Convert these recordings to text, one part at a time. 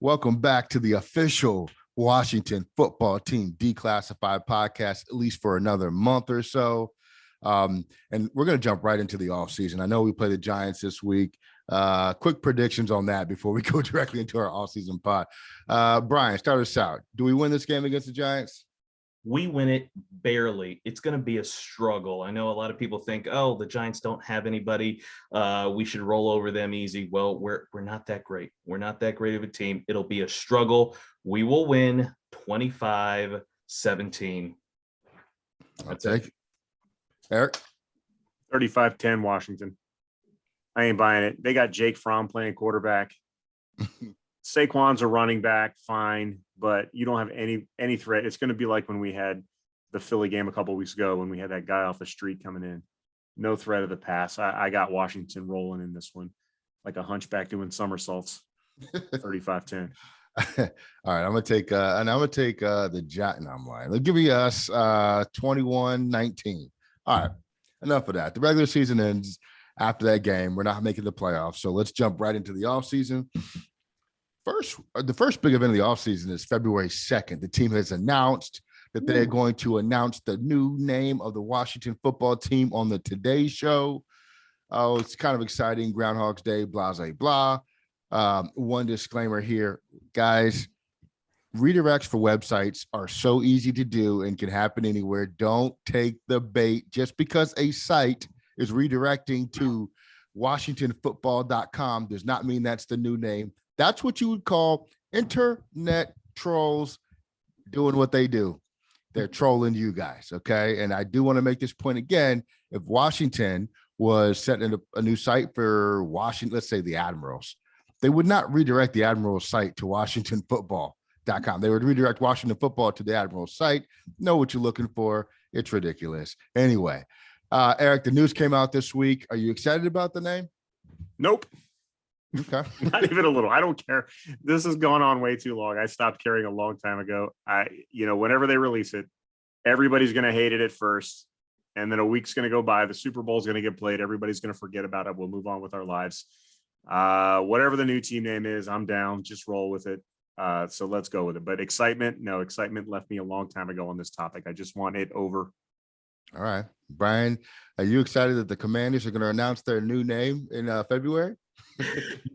Welcome back to the official Washington football team declassified podcast, at least for another month or so. And we're going to jump right into the offseason. I know we play the Giants this week. Quick predictions on that before we go directly into our offseason pod. Bryan, start us out. Do we win this game against the Giants? We win it barely. It's going to be a struggle. I know a lot of people think, oh, the Giants don't have anybody. We should roll over them easy. Well, we're not that great. We're not that great of a team. It'll be a struggle. We will win 25-17. That's it. Eric? 35-10 Washington. I ain't buying it. They got Jake Fromm playing quarterback. Saquon's a running back, fine, but you don't have any threat. It's going to be like when we had the Philly game a couple of weeks ago when we had that guy off the street coming in. No threat of the pass. I got Washington rolling in this one like a hunchback doing somersaults. 35-10. All right, I'm gonna take the Giants. No, I'm lying. They'll give you us 21-19. All right, enough of that. The regular season ends after that game. We're not making the playoffs, so let's jump right into the offseason. The first big event of the offseason is February 2nd. The team has announced that they're going to announce the new name of the Washington football team on the Today Show. Oh, it's kind of exciting. Groundhog's Day, blah, blah, blah. One disclaimer here, guys. Redirects for websites are so easy to do and can happen anywhere. Don't take the bait. Just because a site is redirecting to WashingtonFootball.com does not mean that's the new name. That's what you would call internet trolls doing what they do. They're trolling you guys, okay? And I do want to make this point again. If Washington was setting a new site for Washington, let's say the Admirals, they would not redirect the Admirals site to WashingtonFootball.com. They would redirect Washington Football to the Admirals site. Know what you're looking for. It's ridiculous. Anyway, Eric, the news came out this week. Are you excited about the name? Nope. Okay. Not even a little. I don't care. This has gone on way too long. I stopped caring a long time ago. Whenever they release it, everybody's going to hate it at first. And then a week's going to go by. The Super Bowl is going to get played. Everybody's going to forget about it. We'll move on with our lives. Whatever the new team name is, I'm down. Just roll with it. So let's go with it. But excitement left me a long time ago on this topic. I just want it over. All right. Bryan, are you excited that the Commanders are going to announce their new name in February?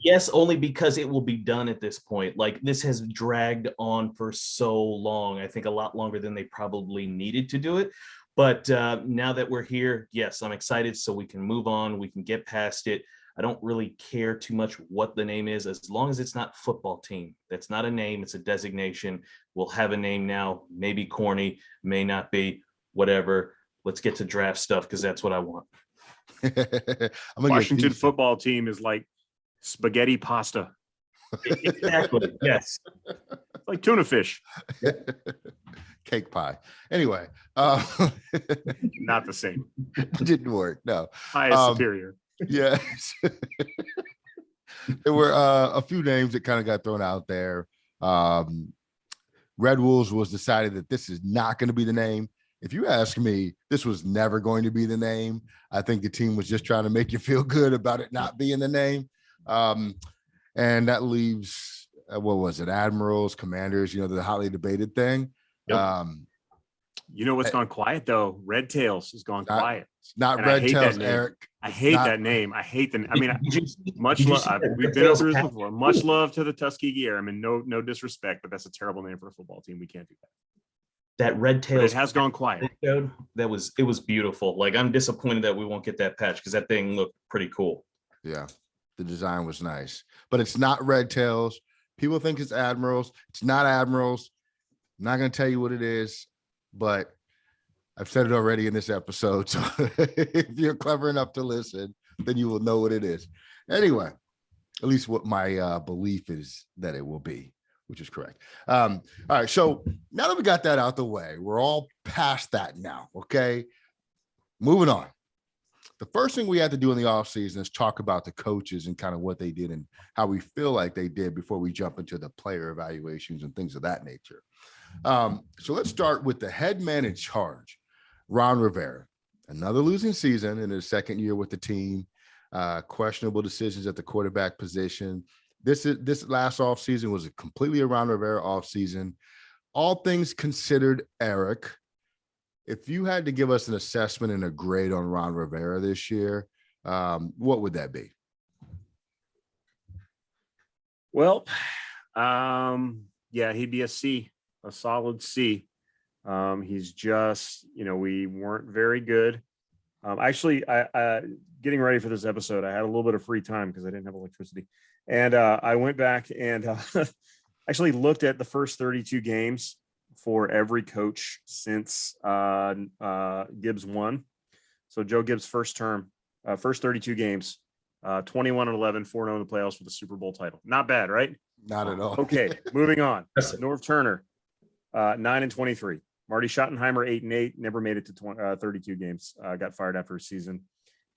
Yes, only because it will be done at this point. Like, this has dragged on for so long. I think a lot longer than they probably needed to do it. But now that we're here, yes, I'm excited so we can move on. We can get past it. I don't really care too much what the name is, as long as it's not football team. That's not a name. It's a designation. We'll have a name now, maybe corny, may not be, whatever. Let's get to draft stuff because that's what I want. Washington football team is like spaghetti pasta. Exactly. Yes. It's like tuna fish. Cake pie. Anyway. Not the same. It didn't work. No. Pie is superior. Yes. There were a few names that kind of got thrown out there. Red Wolves was decided that this is not going to be the name. If you ask me, this was never going to be the name. I think the team was just trying to make you feel good about it not being the name. And that leaves, what was it? Admirals, Commanders, the hotly debated thing. Yep. What's gone quiet though? Red Tails has gone quiet. It's not Red Tails, Eric. I hate that name. Much love. We've been over this before. Much love to the Tuskegee Airmen. No disrespect, but that's a terrible name for a football team. We can't do that. That Red Tails, it has gone quiet. It was beautiful. Like, I'm disappointed that we won't get that patch because that thing looked pretty cool. Yeah, the design was nice, but it's not Red Tails. People think it's Admirals. It's not Admirals. I'm not going to tell you what it is, but I've said it already in this episode. So if you're clever enough to listen, then you will know what it is. Anyway, at least what my belief is that it will be, which is correct. All right. So now that we got that out the way, we're all past that now. Okay. Moving on. The first thing we had to do in the offseason is talk about the coaches and kind of what they did and how we feel like they did before we jump into the player evaluations and things of that nature. So let's start with the head man in charge, Ron Rivera. Another losing season in his second year with the team. Questionable decisions at the quarterback position. This last offseason was a completely a Ron Rivera offseason. All things considered, Eric, if you had to give us an assessment and a grade on Ron Rivera this year, what would that be? Well, yeah, he'd be a C, a solid C. He's just, we weren't very good. Actually, I getting ready for this episode, I had a little bit of free time because I didn't have electricity. And I went back and actually looked at the first 32 games for every coach since Gibbs won. So Joe Gibbs' first term, first 32 games, 21-11, 4-0 in the playoffs for the Super Bowl title. Not bad, right? Not at all. Okay, moving on. That's it. Norv Turner, 9-23. Marty Schottenheimer, 8-8, never made it to 32 games. Got fired after a season.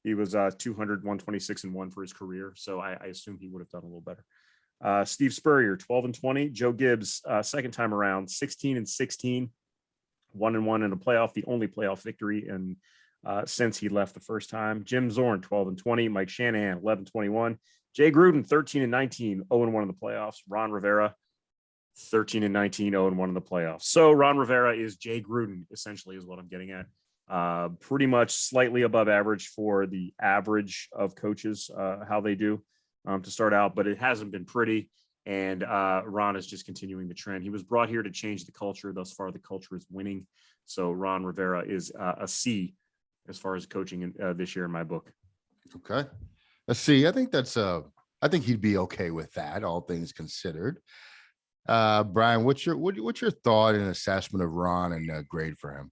He was 200, 126 and 1 for his career. So I assume he would have done a little better. Steve Spurrier, 12-20. Joe Gibbs, second time around, 16-16, 1-1 in a playoff, the only playoff victory in since he left the first time. Jim Zorn, 12-20. Mike Shanahan, 11-21. Jay Gruden, 13-19, 0-1 in the playoffs. Ron Rivera, 13-19, 0-1 in the playoffs. So Ron Rivera is Jay Gruden, essentially, is what I'm getting at. Pretty much slightly above average for the average of coaches, how they do to start out, but it hasn't been pretty. And Ron is just continuing the trend. He was brought here to change the culture. Thus far, the culture is winning. So Ron Rivera is a C as far as coaching this year in my book. Okay. Let's see. I think he'd be okay with that, all things considered. Bryan, what's your thought and assessment of Ron and grade for him?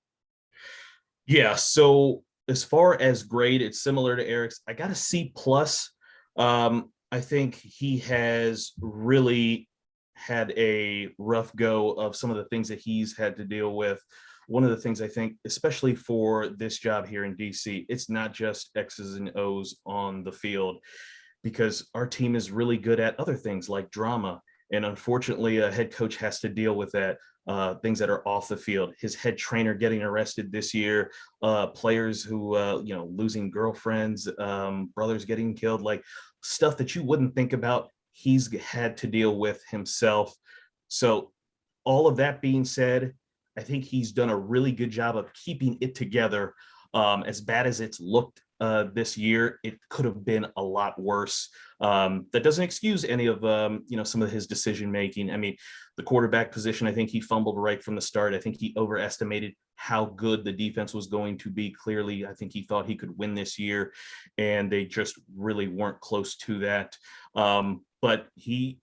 Yeah. So as far as grade, it's similar to Eric's. I got a C plus. I think he has really had a rough go of some of the things that he's had to deal with. One of the things I think, especially for this job here in DC, it's not just X's and O's on the field, because our team is really good at other things like drama. And unfortunately, a head coach has to deal with that, things that are off the field. His head trainer getting arrested this year, players who, losing girlfriends, brothers getting killed, like stuff that you wouldn't think about. He's had to deal with himself. So all of that being said, I think he's done a really good job of keeping it together. As bad as it's looked this year, it could have been a lot worse. That doesn't excuse any of some of his decision making. I mean, the quarterback position, I think he fumbled right from the start. I think he overestimated how good the defense was going to be. Clearly, I think he thought he could win this year, and they just really weren't close to that. But he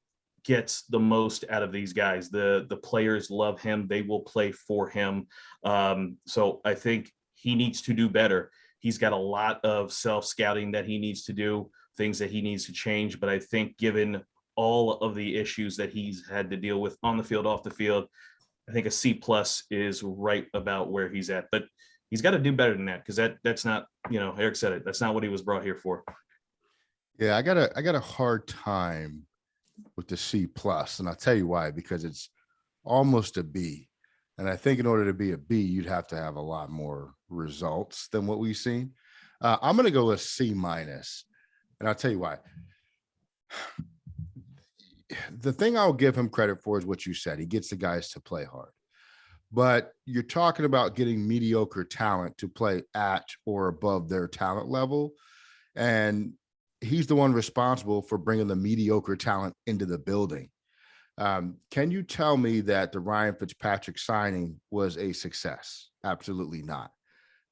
gets the most out of these guys. The players love him. They will play for him. So I think he needs to do better. He's got a lot of self-scouting that he needs to do, things that he needs to change. But I think given all of the issues that he's had to deal with on the field, off the field, I think a C plus is right about where he's at. But he's got to do better than that, because that's not, Eric said it, that's not what he was brought here for. Yeah, I got a hard time with the C plus, and I'll tell you why, because it's almost a B. And I think in order to be a B, you'd have to have a lot more results than what we've seen. I'm going to go with C minus, and I'll tell you why. The thing I'll give him credit for is what you said. He gets the guys to play hard. But you're talking about getting mediocre talent to play at or above their talent level. And he's the one responsible for bringing the mediocre talent into the building. Can you tell me that the Ryan Fitzpatrick signing was a success? Absolutely not.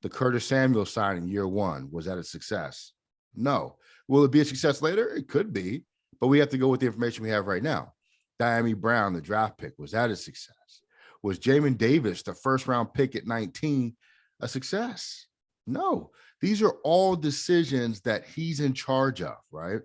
The Curtis Samuel signing year one, was that a success? No. Will it be a success later? It could be, but we have to go with the information we have right now. Diami Brown, the draft pick, was that a success? Was Jamin Davis, the first round pick at 19, a success? No. These are all decisions that he's in charge of, right?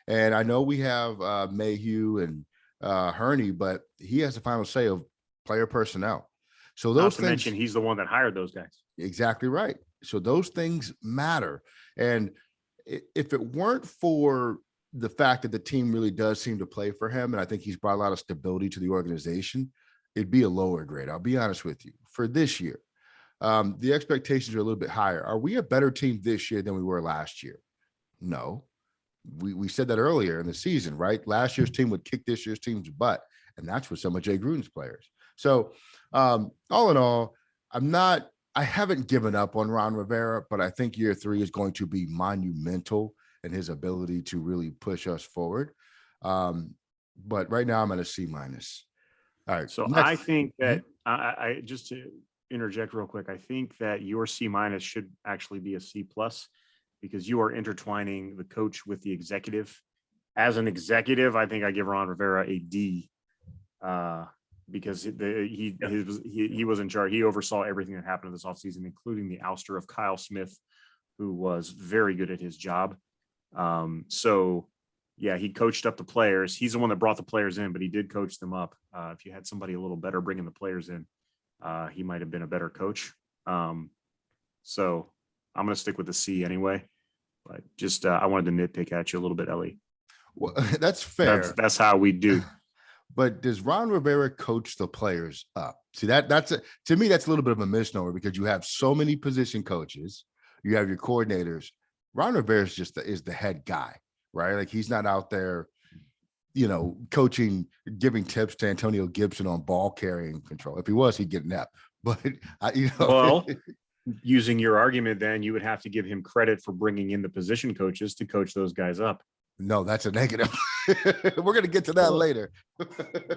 And I know we have Mayhew and Hurney, but he has the final say of player personnel. So those things, mention he's the one that hired those guys. Exactly right. So those things matter. And if it weren't for the fact that the team really does seem to play for him, and I think he's brought a lot of stability to the organization, it'd be a lower grade. I'll be honest with you. For this year, the expectations are a little bit higher. Are we a better team this year than we were last year? No. we said that earlier in the season, right? Last year's team would kick this year's team's butt, and that's with some of Jay Gruden's players. So all in all, I haven't given up on Ron Rivera, but I think year 3 is going to be monumental in his ability to really push us forward. But right now I'm at a C-. All right. So next. I think that I just to interject real quick, I think that your C- should actually be a C+, because you are intertwining the coach with the executive. As an executive, I think I give Ron Rivera a D, because he was in charge. He oversaw everything that happened this offseason, including the ouster of Kyle Smith, who was very good at his job. So yeah, he coached up the players. He's the one that brought the players in, but he did coach them up. If you had somebody a little better bringing the players in, he might have been a better coach. So I'm going to stick with the C anyway, but just, I wanted to nitpick at you a little bit, Ellie. Well, that's fair. That's how we do. But does Ron Rivera coach the players up? See, to me, that's a little bit of a misnomer, because you have so many position coaches, you have your coordinators. Ron Rivera is the head guy, right? Like, he's not out there, coaching, giving tips to Antonio Gibson on ball carrying control. If he was, he'd get napped. But well, using your argument, then you would have to give him credit for bringing in the position coaches to coach those guys up. No, that's a negative. We're going to get to that later.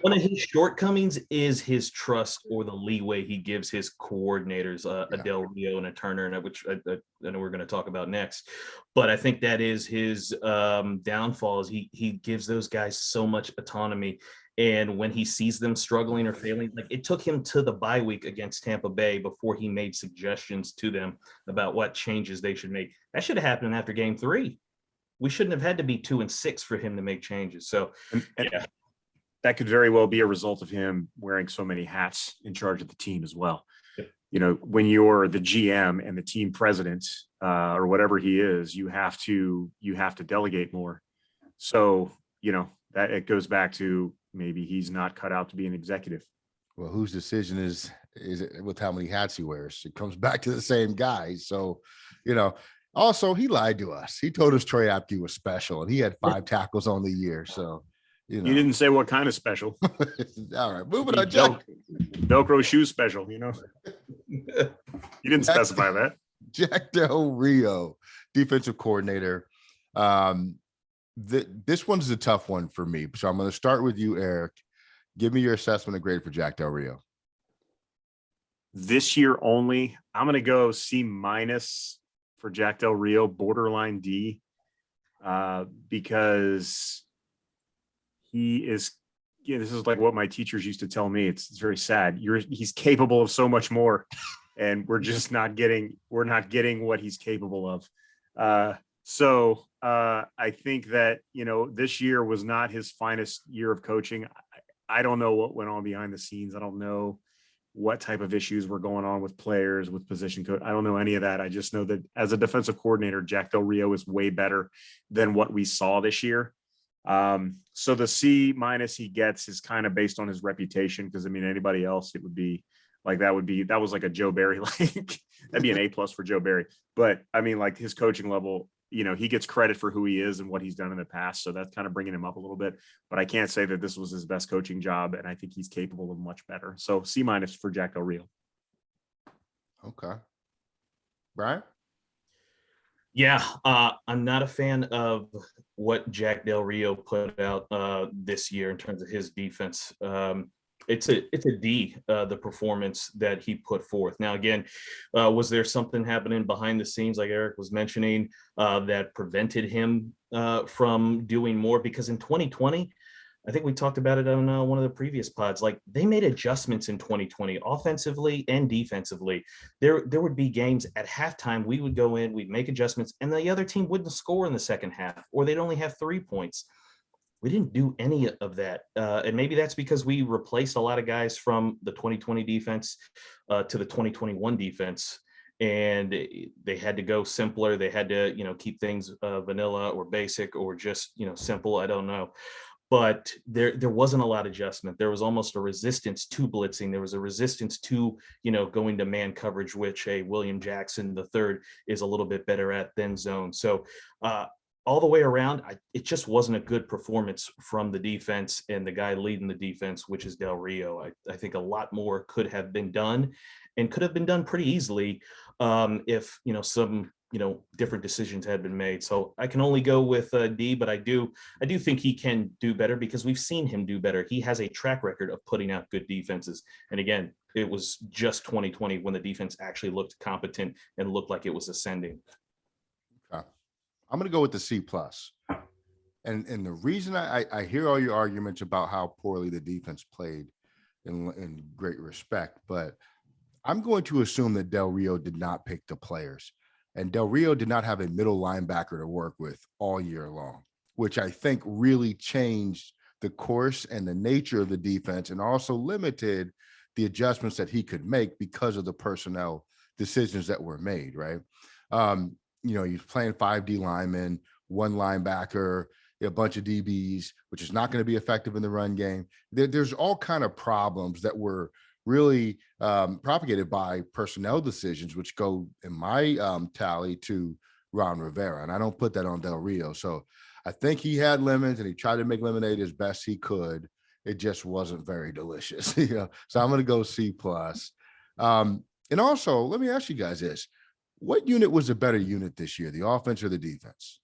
One of his shortcomings is his trust, or the leeway he gives his coordinators, a Del Rio and a Turner, and which I know we're going to talk about next. But I think that is his downfall, is he gives those guys so much autonomy. And when he sees them struggling or failing, like, it took him to the bye week against Tampa Bay before he made suggestions to them about what changes they should make. That should have happened after game 3. We shouldn't have had to be 2-6 for him to make changes. So yeah, that could very well be a result of him wearing so many hats in charge of the team as well. Yep. When you're the GM and the team president, or whatever he is, you have to delegate more. So, that it goes back to, maybe he's not cut out to be an executive. Well, whose decision is it with how many hats he wears? It comes back to the same guy. So, also, he lied to us. He told us Troy Apke was special, and he had 5 tackles on the year. So, You didn't say what kind of special. All right, moving on. Velcro shoe special, You didn't specify that. Jack Del Rio, defensive coordinator. This one's a tough one for me. So I'm going to start with you, Eric. Give me your assessment and grade for Jack Del Rio. This year only, I'm going to go C- for Jack Del Rio, borderline D, because he is, this is like what my teachers used to tell me. It's very sad. He's capable of so much more, and we're just not getting what he's capable of. So I think that, this year was not his finest year of coaching. I don't know what went on behind the scenes. I don't know what type of issues were going on with players, with position coach. I don't know any of that. I just know that as a defensive coordinator, Jack Del Rio is way better than what we saw this year. So the C- he gets is kind of based on his reputation, because anybody else, it would be like, that was like a Joe Barry, like that'd be an A+ for Joe Barry. But like his coaching level, he gets credit for who he is and what he's done in the past. So that's kind of bringing him up a little bit, but I can't say that this was his best coaching job. And I think he's capable of much better. So C- for Jack Del Rio. Okay. Bryan? Yeah, I'm not a fan of what Jack Del Rio put out this year in terms of his defense. It's a D, the performance that he put forth. Now, again, was there something happening behind the scenes, like Eric was mentioning, that prevented him from doing more? Because in 2020, I think we talked about it on one of the previous pods, like, they made adjustments in 2020, offensively and defensively. There would be games at halftime, we would go in, we'd make adjustments, and the other team wouldn't score in the second half, or they'd only have 3 points. We didn't do any of that. And maybe that's because we replaced a lot of guys from the 2020 defense to the 2021 defense. And they had to go simpler. They had to, keep things vanilla or basic or just, simple. I don't know. But there wasn't a lot of adjustment. There was almost a resistance to blitzing. There was a resistance to, going to man coverage, which William Jackson III is a little bit better at than zone. So all the way around, it just wasn't a good performance from the defense and the guy leading the defense, which is Del Rio. I think a lot more could have been done, and could have been done pretty easily if some different decisions had been made. So I can only go with D, but I do think he can do better because we've seen him do better. He has a track record of putting out good defenses, and again, it was just 2020 when the defense actually looked competent and looked like it was ascending. Okay. I'm going to go with the C plus. And the reason I hear all your arguments about how poorly the defense played in great respect, but I'm going to assume that Del Rio did not pick the players, and Del Rio did not have a middle linebacker to work with all year long, which I think really changed the course and the nature of the defense, and also limited the adjustments that he could make because of the personnel decisions that were made, right? He's playing 5D linemen, one linebacker, a bunch of DBs, which is not going to be effective in the run game. There's all kind of problems that were really propagated by personnel decisions, which go in my tally to Ron Rivera. And I don't put that on Del Rio. So I think he had lemons and he tried to make lemonade as best he could. It just wasn't very delicious. So I'm going to go C plus. And also, let me ask you guys this. What unit was a better unit this year, the offense or the defense?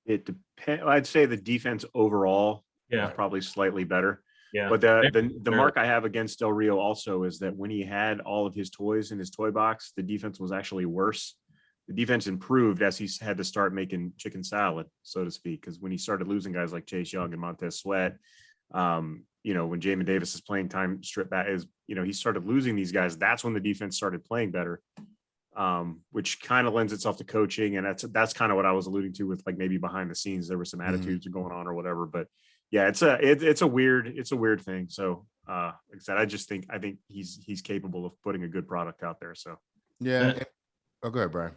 It depends. I'd say the defense overall is probably slightly better. Yeah. But the mark I have against Del Rio also is that when he had all of his toys in his toy box, the defense was actually worse. The defense improved as he had to start making chicken salad, so to speak, because when he started losing guys like Chase Young and Montez Sweat, when Jamin Davis is playing time strip back, he started losing these guys. That's when the defense started playing better, which kind of lends itself to coaching. And that's kind of what I was alluding to with, like, maybe behind the scenes, there were some attitudes going on or whatever, but yeah, it's a weird thing. So like I said, I think he's capable of putting a good product out there. So yeah. Oh, go ahead, Bryan.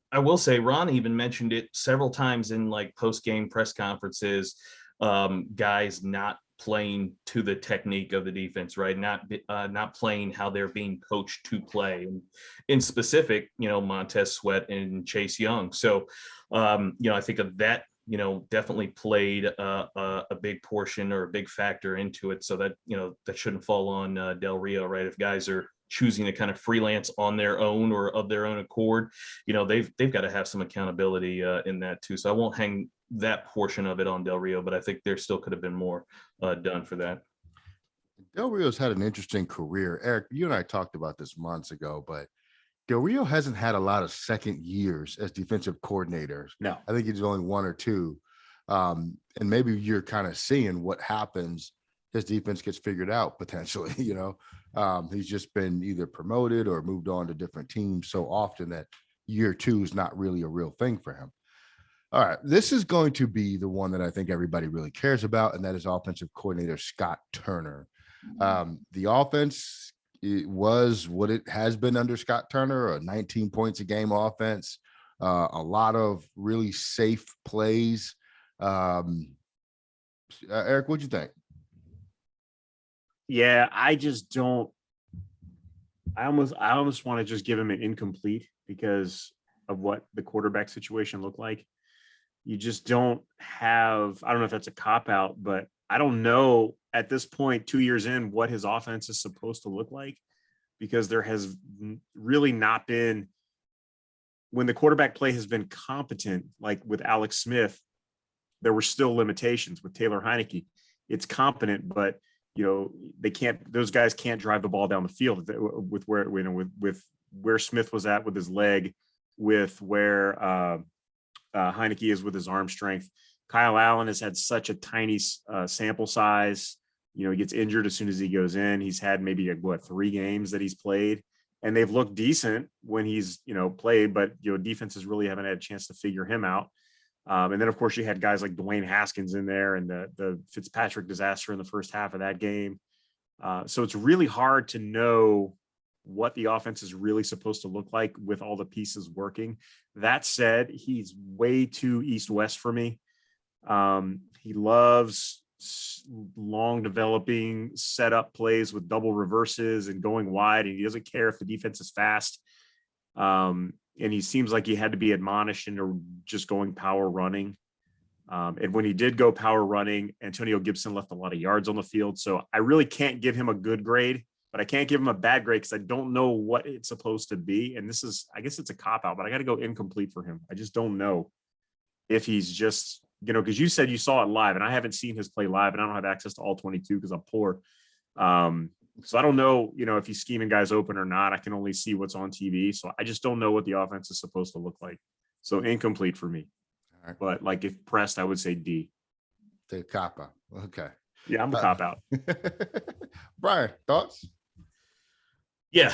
I will say Ron even mentioned it several times in like post-game press conferences, guys not playing to the technique of the defense, right? Not playing how they're being coached to play. And in specific, Montez Sweat and Chase Young. So, I think of that, definitely played a big portion or a big factor into it. So that, that shouldn't fall on Del Rio, right? If guys are choosing to kind of freelance on their own or of their own accord, they've got to have some accountability in that too. So I won't hang that portion of it on Del Rio, but I think there still could have been more done for that. Del Rio's had an interesting career. Eric, you and I talked about this months ago, but Del Rio hasn't had a lot of second years as defensive coordinators. No, I think he's only one or two. And maybe you're kind of seeing what happens. His defense gets figured out potentially, he's just been either promoted or moved on to different teams so often that year two is not really a real thing for him. All right. This is going to be the one that I think everybody really cares about, and that is offensive coordinator Scott Turner. The offense, it was what it has been under Scott Turner, a 19 points a game offense, a lot of really safe plays. Eric, what'd you think? Yeah, I almost want to just give him an incomplete because of what the quarterback situation looked like. You just don't have, I don't know if that's a cop out, but I don't know at this point, 2 years in, what his offense is supposed to look like, because there has really not been, when the quarterback play has been competent, like with Alex Smith, there were still limitations. With Taylor Heineke, it's competent, but those guys can't drive the ball down the field with where Smith was at with his leg, with where Heineke is with his arm strength. Kyle Allen has had such a tiny sample size. He gets injured as soon as he goes in. He's had maybe 3 games that he's played, and they've looked decent when he's played, but defenses really haven't had a chance to figure him out. And then, of course, you had guys like Dwayne Haskins in there and the Fitzpatrick disaster in the first half of that game. So it's really hard to know what the offense is really supposed to look like with all the pieces working. That said, he's way too east-west for me. He loves long developing setup plays with double reverses and going wide, and he doesn't care if the defense is fast. and he seems like he had to be admonished into just going power running. And when he did go power running, Antonio Gibson left a lot of yards on the field. So I really can't give him a good grade, but I can't give him a bad grade because I don't know what it's supposed to be. And this is, I guess it's a cop out, but I got to go incomplete for him. I just don't know if he's just, because you said you saw it live, and I haven't seen his play live, and I don't have access to all 22 because I'm poor. So I don't know, if he's scheming guys open or not. I can only see what's on TV. So I just don't know what the offense is supposed to look like. So incomplete for me. All right. But like if pressed, I would say D. The cop out. Okay. Yeah, I'm a cop out. Bryan, thoughts? Yeah,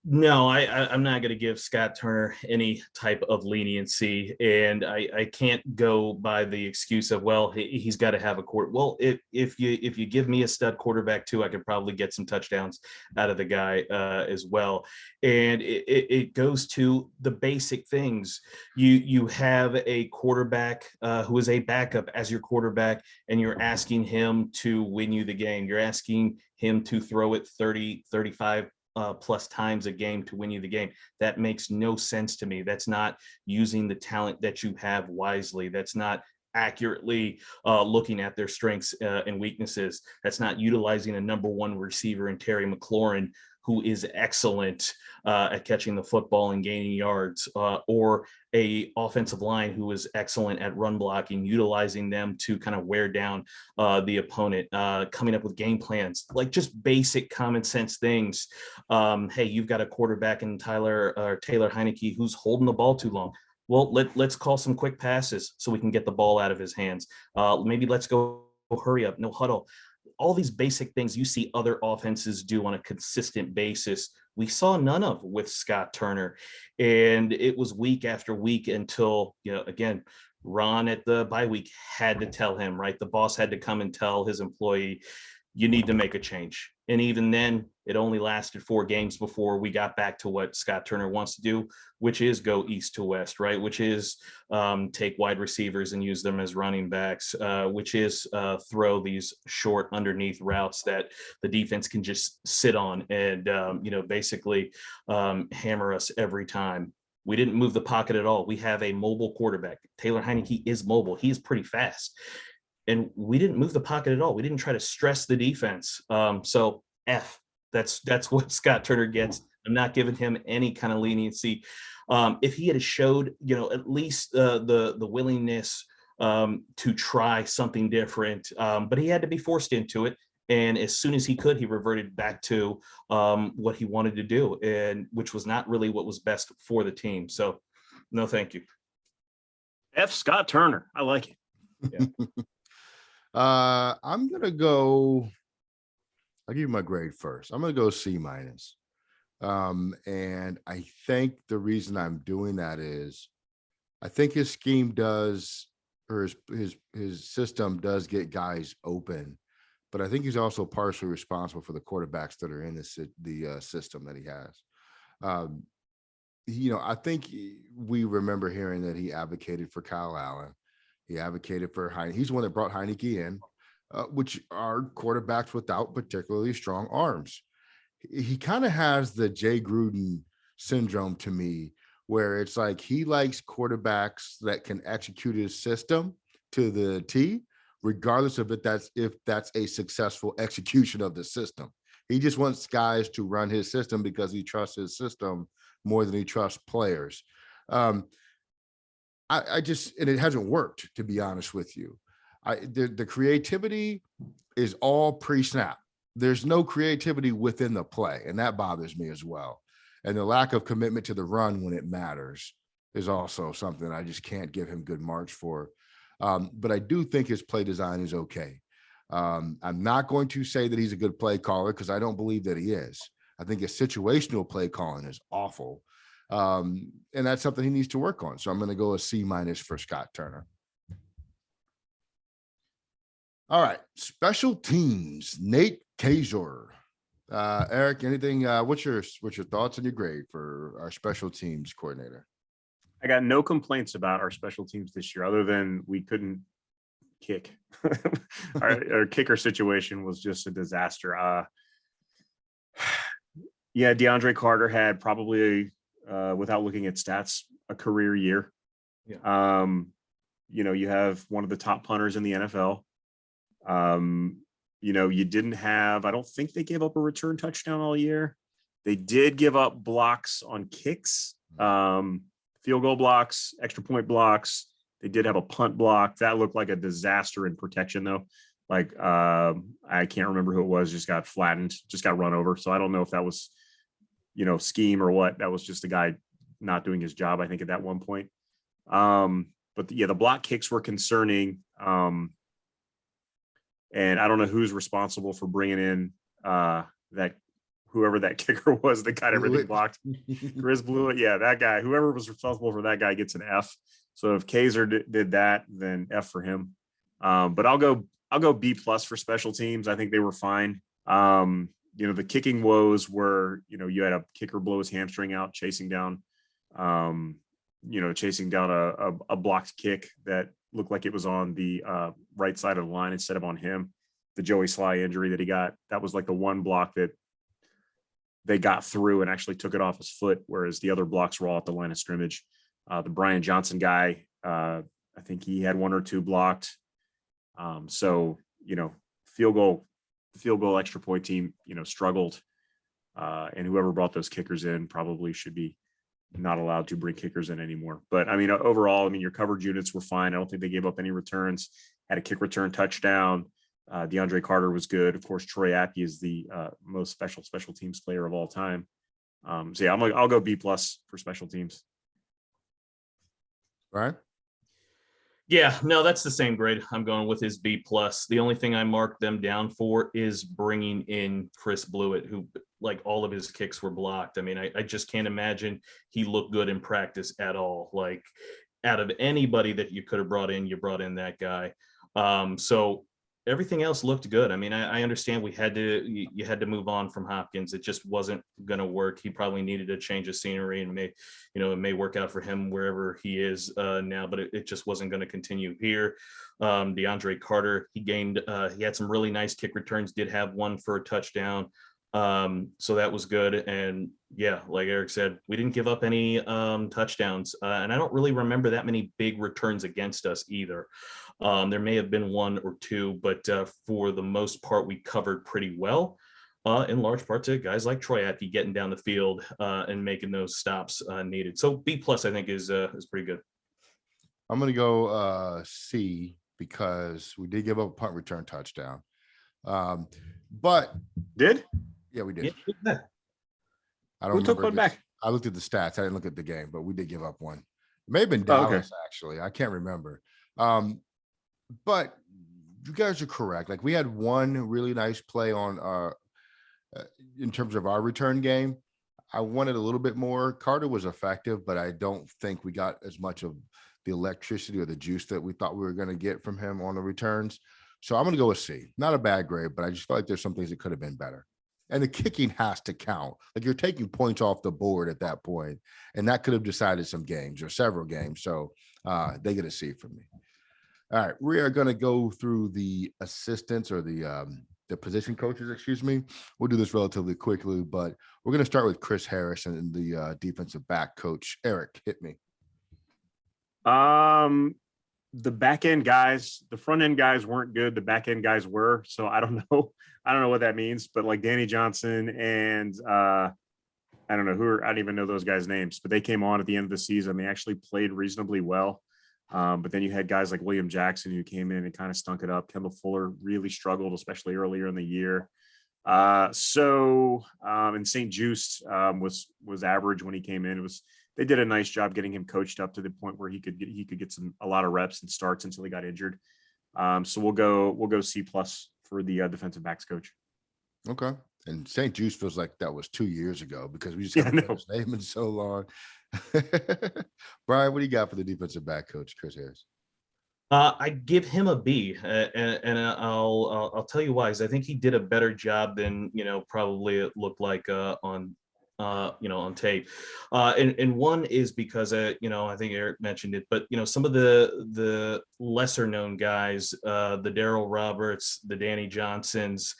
no, I'm not going to give Scott Turner any type of leniency, and I can't go by the excuse of, well, he's got to have a court. Well, if you give me a stud quarterback too, I could probably get some touchdowns out of the guy as well. And it goes to the basic things. You have a quarterback who is a backup as your quarterback, and you're asking him to win you the game. You're asking him to throw it 30, 35 plus times a game to win you the game. That makes no sense to me. That's not using the talent that you have wisely. That's not accurately looking at their strengths and weaknesses. That's not utilizing a number one receiver in Terry McLaurin, who is excellent at catching the football and gaining yards, or a offensive line who is excellent at run blocking, utilizing them to kind of wear down the opponent, coming up with game plans, like just basic common sense things. Hey, you've got a quarterback in Taylor Heineke who's holding the ball too long. Well, let's call some quick passes so we can get the ball out of his hands. Maybe let's go hurry up, no huddle. All these basic things you see other offenses do on a consistent basis, we saw none of with Scott Turner. And it was week after week until, again, Ron at the bye week had to tell him, right? The boss had to come and tell his employee, you need to make a change. And even then, it only lasted 4 games before we got back to what Scott Turner wants to do, which is go east to west, right? Which is take wide receivers and use them as running backs, which is throw these short underneath routes that the defense can just sit on and, basically hammer us every time. We didn't move the pocket at all. We have a mobile quarterback. Taylor Heineke is mobile. He is pretty fast. And we didn't move the pocket at all. We didn't try to stress the defense. So F, that's what Scott Turner gets. I'm not giving him any kind of leniency. If he had showed, at least the willingness to try something different, but he had to be forced into it. And as soon as he could, he reverted back to what he wanted to do, and which was not really what was best for the team. So no, thank you. F Scott Turner. I like it. Yeah. I'm gonna go. I'll give you my grade first. I'm gonna go C minus. And I think the reason I'm doing that is I think his scheme does, or his system does get guys open, but I think he's also partially responsible for the quarterbacks that are in the system that he has. I think we remember hearing that he advocated for Kyle Allen. He advocated for Heineke. He's the one that brought Heineke in, which are quarterbacks without particularly strong arms. He kind of has the Jay Gruden syndrome to me, where it's like he likes quarterbacks that can execute his system to the T, regardless of if that's a successful execution of the system. He just wants guys to run his system because he trusts his system more than he trusts players. And it hasn't worked, to be honest with you. The creativity is all pre-snap. There's no creativity within the play, and that bothers me as well. And the lack of commitment to the run when it matters is also something I just can't give him good marks for. But I do think his play design is okay. I'm not going to say that he's a good play caller because I don't believe that he is. I think his situational play calling is awful. And that's something he needs to work on. So I'm going to go a C minus for Scott Turner. All right. Special teams, Nate Kazor. Eric, anything, what's your thoughts and your grade for our special teams coordinator? I got no complaints about our special teams this year, other than we couldn't kick. Our kicker situation was just a disaster. Yeah, DeAndre Carter had probably without looking at stats, a career year. Yeah. You have one of the top punters in the NFL. You didn't have, I don't think they gave up a return touchdown all year. They did give up blocks on kicks, field goal blocks, extra point blocks. They did have a punt block. That looked like a disaster in protection, though. Like, I can't remember who it was, just got flattened, just got run over. So I don't know if that was, scheme or what. That was just a guy not doing his job, I think, at that one point. But the block kicks were concerning. And I don't know who's responsible for bringing in that whoever that kicker was that got everything blocked. Chris Blewett. Yeah, that guy, whoever was responsible for that guy gets an F. So if Kaiser did that, then F for him. But I'll go B+ for special teams. I think they were fine. The kicking woes were, you had a kicker blow his hamstring out, chasing down a blocked kick that looked like it was on the right side of the line instead of on him. The Joey Sly injury that he got, that was like the one block that they got through and actually took it off his foot, whereas the other blocks were all at the line of scrimmage. The Bryan Johnson guy, I think he had one or two blocked. So, field goal extra point team, struggled. And whoever brought those kickers in probably should be not allowed to bring kickers in anymore. But overall, your coverage units were fine. I don't think they gave up any returns. Had a kick return touchdown. DeAndre Carter was good. Of course, Troy Apke is the most special teams player of all time. I'll go B+ for special teams. Right. Yeah, no, that's the same grade. I'm going with his B+. The only thing I marked them down for is bringing in Chris Blewett, who, like, all of his kicks were blocked. I just can't imagine he looked good in practice at all. Like, out of anybody that you could have brought in, you brought in that guy. So everything else looked good. I understand you had to move on from Hopkins. It just wasn't going to work. He probably needed a change of scenery, and it may work out for him wherever he is now, but it just wasn't going to continue here. DeAndre Carter, he had some really nice kick returns, did have one for a touchdown. So that was good. And yeah, like Eric said, we didn't give up any touchdowns. And I don't really remember that many big returns against us either. There may have been one or two, but for the most part, we covered pretty well. In large part to guys like Troy Apke getting down the field and making those stops needed. So B+ I think is pretty good. I'm going to go C because we did give up a punt return touchdown. But did? Yeah, we did. Yeah. I don't Who took one back? I looked at the stats. I didn't look at the game, but we did give up one. It may have been Dallas, okay. Actually. I can't remember. But you guys are correct. Like, we had one really nice play on in terms of our return game. I wanted a little bit more. Carter was effective, but I don't think we got as much of the electricity or the juice that we thought we were going to get from him on the returns. So I'm going to go with C. Not a bad grade, but I just feel like there's some things that could have been better. And the kicking has to count. Like, you're taking points off the board at that point, and that could have decided some games or several games. So they get a C from me. All right, we are going to go through the assistants or the position coaches, excuse me. We'll do this relatively quickly, but we're going to start with Chris Harris and the defensive back coach. Eric, hit me. The back end guys, the front end guys weren't good. The back end guys were. So I don't know. I don't know what that means, but like Danny Johnson and I don't know I don't even know those guys' names, but they came on at the end of the season. They actually played reasonably well. But then you had guys like William Jackson who came in and kind of stunk it up. Kendall Fuller really struggled, especially earlier in the year. And St. Juice was average when he came in. They did a nice job getting him coached up to the point where he could get a lot of reps and starts until he got injured. So we'll go C+ for the defensive backs coach. Okay. And St. Juice feels like that was 2 years ago because we just haven't heard his name in so long. Bryan, what do you got for the defensive back coach, Chris Harris? I give him a B, and I'll tell you why. Because I think he did a better job than probably it looked like on tape. And one is because I think Eric mentioned it, but some of the lesser known guys, the Darryl Roberts, the Danny Johnsons,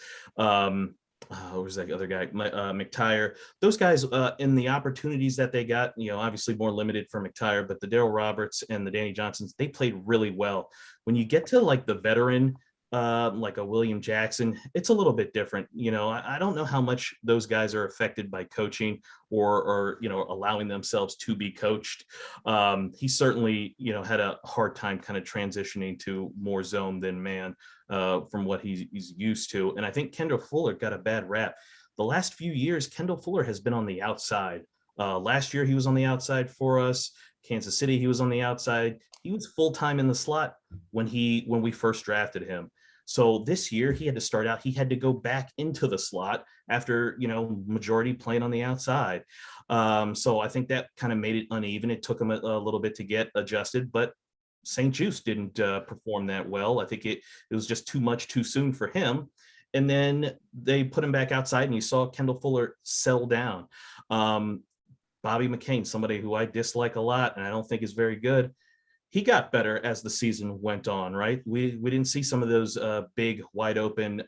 What was that other guy? McTire. Those guys, in the opportunities that they got, obviously more limited for McTire, but the Daryl Roberts and the Danny Johnsons, they played really well. When you get to like the veteran, like a William Jackson, it's a little bit different. I don't know how much those guys are affected by coaching or allowing themselves to be coached. He certainly, had a hard time kind of transitioning to more zone than man. From what he's used to. And I think Kendall Fuller got a bad rap. The last few years, Kendall Fuller has been on the outside. Last year, he was on the outside for us. Kansas City, he was on the outside. He was full-time in the slot when we first drafted him. So this year, he had to start out. He had to go back into the slot after, majority playing on the outside. So I think that kind of made it uneven. It took him a little bit to get adjusted, but St. Juice didn't perform that well. I think it was just too much too soon for him. And then they put him back outside and you saw Kendall Fuller sell down. Bobby McCain, somebody who I dislike a lot and I don't think is very good. He got better as the season went on, right? We didn't see some of those big, wide open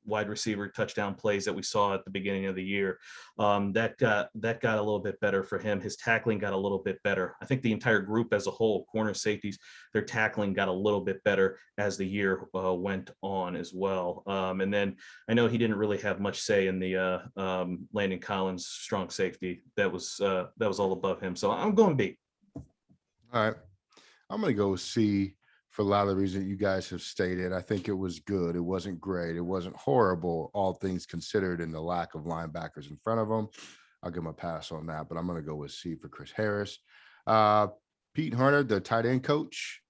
wide receiver touchdown plays that we saw at the beginning of the year. That got a little bit better for him. His tackling got a little bit better. I think the entire group as a whole, corner safeties, their tackling got a little bit better as the year went on as well. And then I know he didn't really have much say in the Landon Collins strong safety. That was all above him. So I'm going B. All right. I'm going to go with C for a lot of the reasons you guys have stated. I think it was good. It wasn't great. It wasn't horrible, all things considered, in the lack of linebackers in front of them. I'll give him a pass on that, but I'm going to go with C for Chris Harris. Pete Hunter, the tight end coach.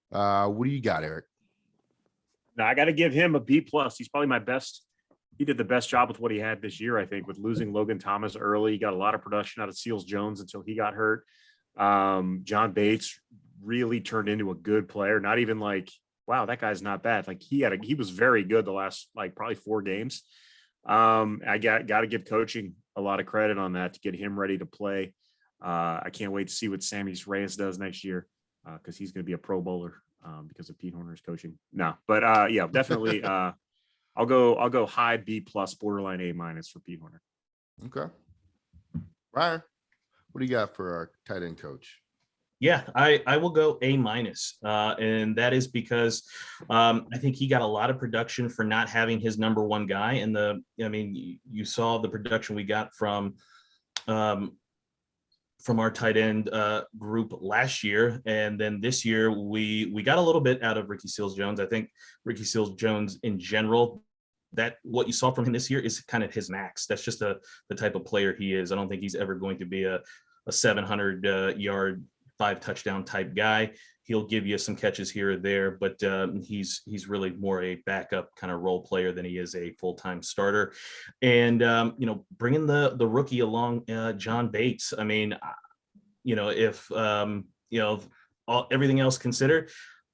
What do you got, Eric? Now, I got to give him a B plus. He's probably my best. He did the best job with what he had this year, I think, with losing Logan Thomas early. He got a lot of production out of Seals Jones until he got hurt. John Bates really turned into a good player. Not even like, wow, that guy's not bad. Like he was very good the last probably 4 games. I got to give coaching a lot of credit on that to get him ready to play. I can't wait to see what Sammy Reyes does next year because he's going to be a Pro Bowler because of Pete Horner's coaching. No, but yeah, definitely. I'll go high B plus, borderline A minus for Pete Horner. Okay. Bryan, what do you got for our tight end coach? Yeah, I will go A minus, and that is because I think he got a lot of production for not having his number one guy. And you saw the production we got from our tight end group last year, and then this year we got a little bit out of Ricky Seals-Jones. I think Ricky Seals-Jones in general, that what you saw from him this year is kind of his max. That's just the type of player he is. I don't think he's ever going to be a 700 yard 5 touchdown type guy. He'll give you some catches here or there, but he's really more a backup kind of role player than he is a full-time starter. And bringing the rookie along, John Bates. I mean, if everything else considered,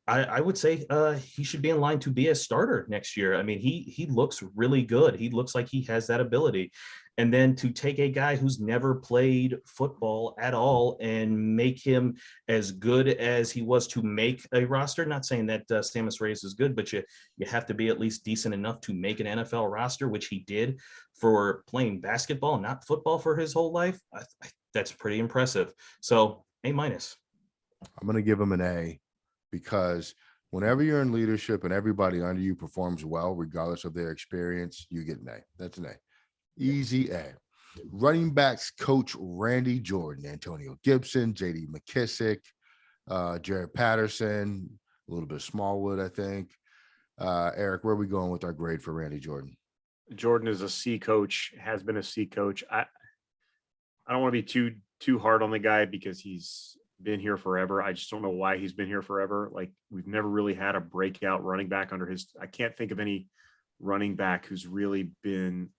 I would say he should be in line to be a starter next year. I mean, he looks really good. He looks like he has that ability. And then to take a guy who's never played football at all and make him as good as he was to make a roster, not saying that Sammy Reyes is good, but you have to be at least decent enough to make an NFL roster, which he did for playing basketball, not football for his whole life. That's pretty impressive. So A minus. I'm going to give him an A because whenever you're in leadership and everybody under you performs well, regardless of their experience, you get an A. That's an A. Easy A. Running backs coach Randy Jordan, Antonio Gibson, J.D. McKissick, Jared Patterson, a little bit of Smallwood, I think. Eric, where are we going with our grade for Randy Jordan? Jordan is a C coach, has been a C coach. I don't want to be too hard on the guy because he's been here forever. I just don't know why he's been here forever. Like, we've never really had a breakout running back under his. I can't think of any running back who's really been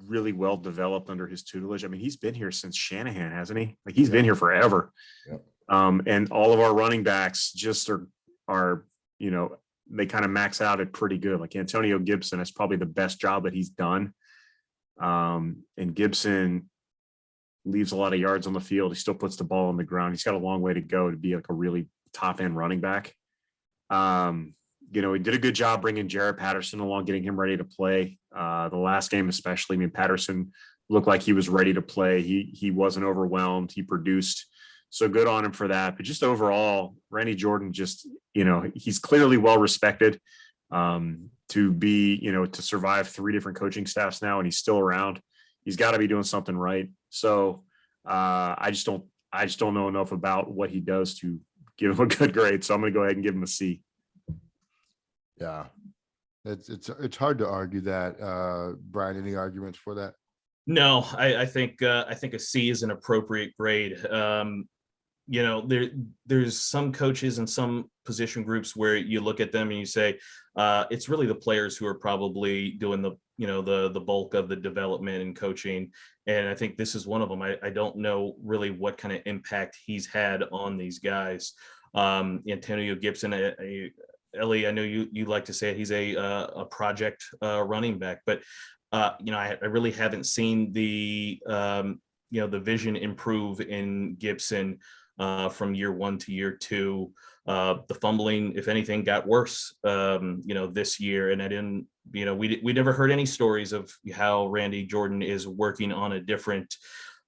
really well developed under his tutelage. I mean, he's been here since Shanahan, hasn't he? Like, he's been here forever. Yep. And all of our running backs just are they kind of max out at pretty good. Like Antonio Gibson, that's probably the best job that he's done. And Gibson leaves a lot of yards on the field. He still puts the ball on the ground. He's got a long way to go to be like a really top end running back. he did a good job bringing Jared Patterson along, getting him ready to play. The last game, especially, I mean, Patterson looked like he was ready to play. He wasn't overwhelmed. He produced. So good on him for that. But just overall, Randy Jordan, just, he's clearly well respected, to be, to survive 3 different coaching staffs now, and he's still around. He's got to be doing something right. So I just don't know enough about what he does to give him a good grade. So I'm going to go ahead and give him a C. Yeah, it's hard to argue that. Bryan, any arguments for that? No, I think a C is an appropriate grade. There's some coaches and some position groups where you look at them and you say it's really the players who are probably doing the bulk of the development and coaching, and I think this is one of them. I don't know really what kind of impact he's had on these guys. Antonio Gibson, Ellie, I know you like to say he's a project running back, but I really haven't seen the the vision improve in Gibson from year 1 to year 2. The fumbling, if anything, got worse, this year. And I didn't, we never heard any stories of how Randy Jordan is working on a different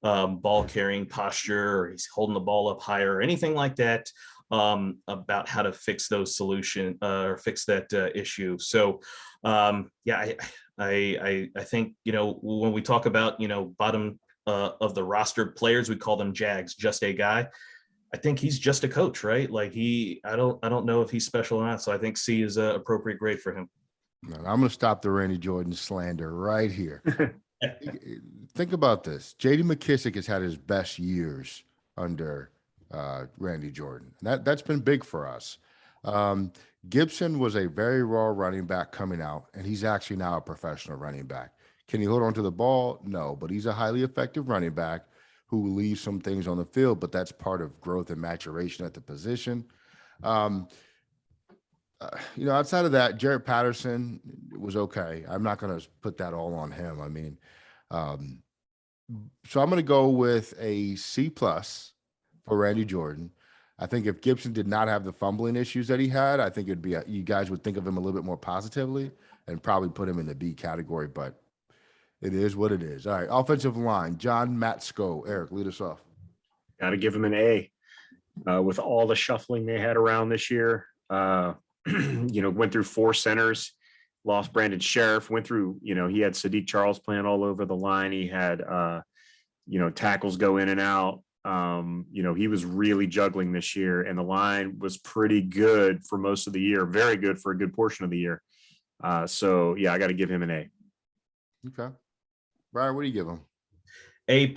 ball carrying posture, or he's holding the ball up higher, or anything like that, about how to fix those solution or fix that issue. So I think, when we talk about, bottom of the roster players, we call them Jags, just a guy. I think he's just a coach, right? Like I don't know if he's special or not. So I think C is an appropriate grade for him. No, I'm going to stop the Randy Jordan slander right here. Think about this. J.D. McKissick has had his best years under Randy Jordan. That's been big for us. Gibson was a very raw running back coming out, and he's actually now a professional running back. Can he hold on to the ball? No, but he's a highly effective running back who leaves some things on the field, but that's part of growth and maturation at the position. Outside of that, Jared Patterson was okay. I'm not going to put that all on him. I mean, so I'm going to go with a C+ for Randy Jordan. I think if Gibson did not have the fumbling issues that he had, I think it'd be you guys would think of him a little bit more positively and probably put him in the B category, but it is what it is. All right, offensive line, John Matsko. Eric, lead us off. Got to give him an A. With all the shuffling they had around this year, went through 4 centers, lost Brandon Sheriff, went through, he had Sadiq Charles playing all over the line. He had, tackles go in and out. He was really juggling this year, and the line was pretty good for most of the year, very good for a good portion of the year. So I got to give him an A. Okay. Bryan, what do you give him? A++++++.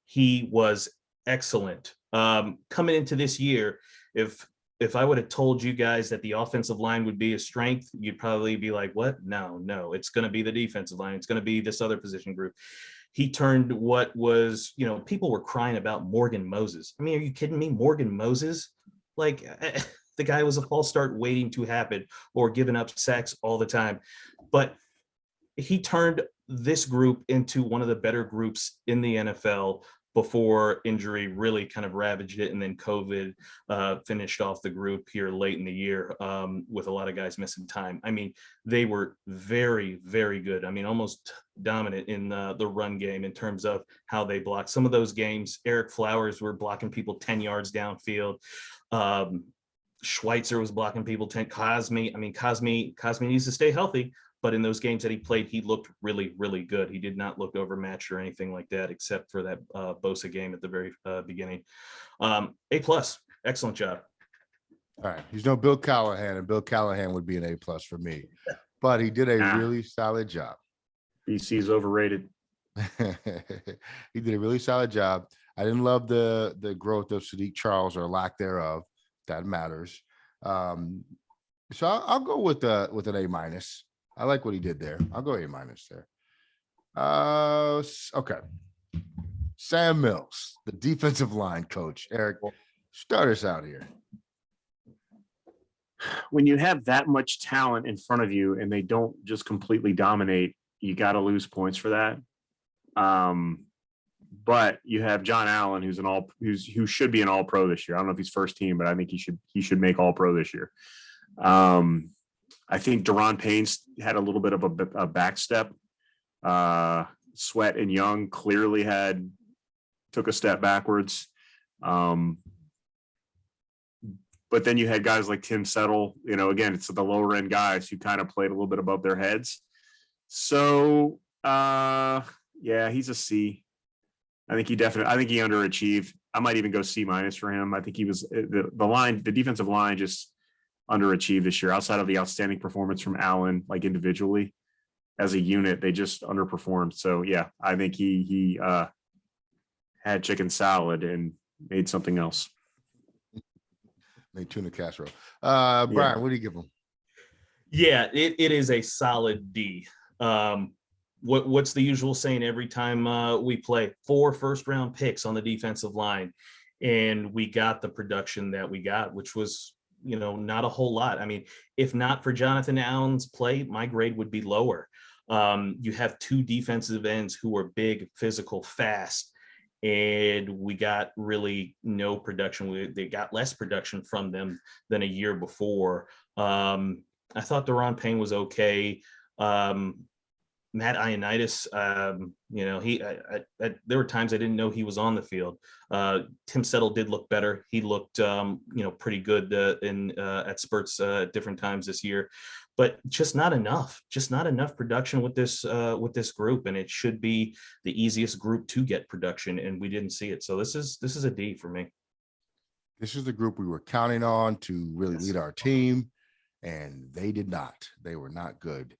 He was excellent. Coming into this year, if I would have told you guys that the offensive line would be a strength, you'd probably be like, what? No, it's going to be the defensive line. It's going to be this other position group. He turned what was, people were crying about Morgan Moses. I mean, are you kidding me? Morgan Moses? Like, the guy was a false start waiting to happen, or giving up sacks all the time. But he turned this group into one of the better groups in the NFL before injury really kind of ravaged it, and then COVID finished off the group here late in the year with a lot of guys missing time. I mean, they were very, very good. I mean, almost dominant in the run game in terms of how they blocked. Some of those games, Eric Flowers were blocking people 10 yards downfield. Schweitzer was blocking people 10. Cosme needs to stay healthy. But in those games that he played, he looked really, really good. He did not look overmatched or anything like that, except for that Bosa game at the very beginning. A+, excellent job. All right. He's no Bill Callahan, and Bill Callahan would be an A+ for me. But he did a really solid job. BC's overrated. He did a really solid job. I didn't love the growth of Sadiq Charles, or lack thereof. That matters. So I'll go with an A-. I like what he did there. I'll go A- there. Okay. Sam Mills, the defensive line coach. Eric, start us out here. When you have that much talent in front of you and they don't just completely dominate, you got to lose points for that. But you have John Allen, who should be an All Pro this year. I don't know if he's first team, but I think he should make All Pro this year. I think Deron Payne's had a little bit of a back step. Sweat and Young clearly took a step backwards. But then you had guys like Tim Settle, again, it's the lower end guys who kind of played a little bit above their heads. So, yeah, he's a C. I think he underachieved. I might even go C- for him. I think he was the defensive line just underachieved this year outside of the outstanding performance from Allen, like individually as a unit, they just underperformed. So yeah, I think he had chicken salad and made something else. Made tuna casserole. Bryan, what do you give him? Yeah, it is a solid D. What's the usual saying every time we play? 4 first-round picks on the defensive line, and we got the production that we got, which was, not a whole lot. I mean, if not for Jonathan Allen's play, my grade would be lower. You have 2 defensive ends who are big, physical, fast, and we got really no production. They got less production from them than a year before. I thought Deron Payne was okay. Matt Ioannidis, there were times I didn't know he was on the field. Tim Settle did look better. He looked, pretty good at spurts at different times this year, but just not enough production with this group. And it should be the easiest group to get production, and we didn't see it. So this is a D for me. This is the group we were counting on to really lead our team, and they did not. They were not good.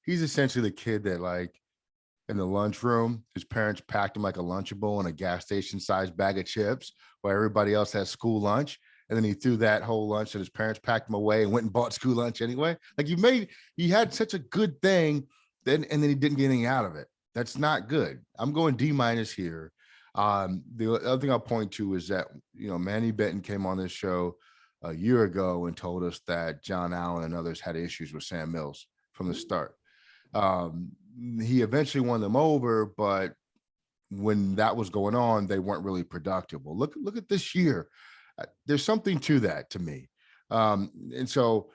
He's essentially the kid that, like, in the lunchroom, his parents packed him like a Lunchable and a gas station sized bag of chips while everybody else has school lunch. And then he threw that whole lunch that his parents packed him away and went and bought school lunch anyway. Like, you had such a good thing and then he didn't get anything out of it. That's not good. I'm going D- here. The other thing I'll point to is that, Manny Benton came on this show a year ago and told us that John Allen and others had issues with Sam Mills from the start. He eventually won them over, but when that was going on, they weren't really productive. Well, look at this year. There's something to that to me. And so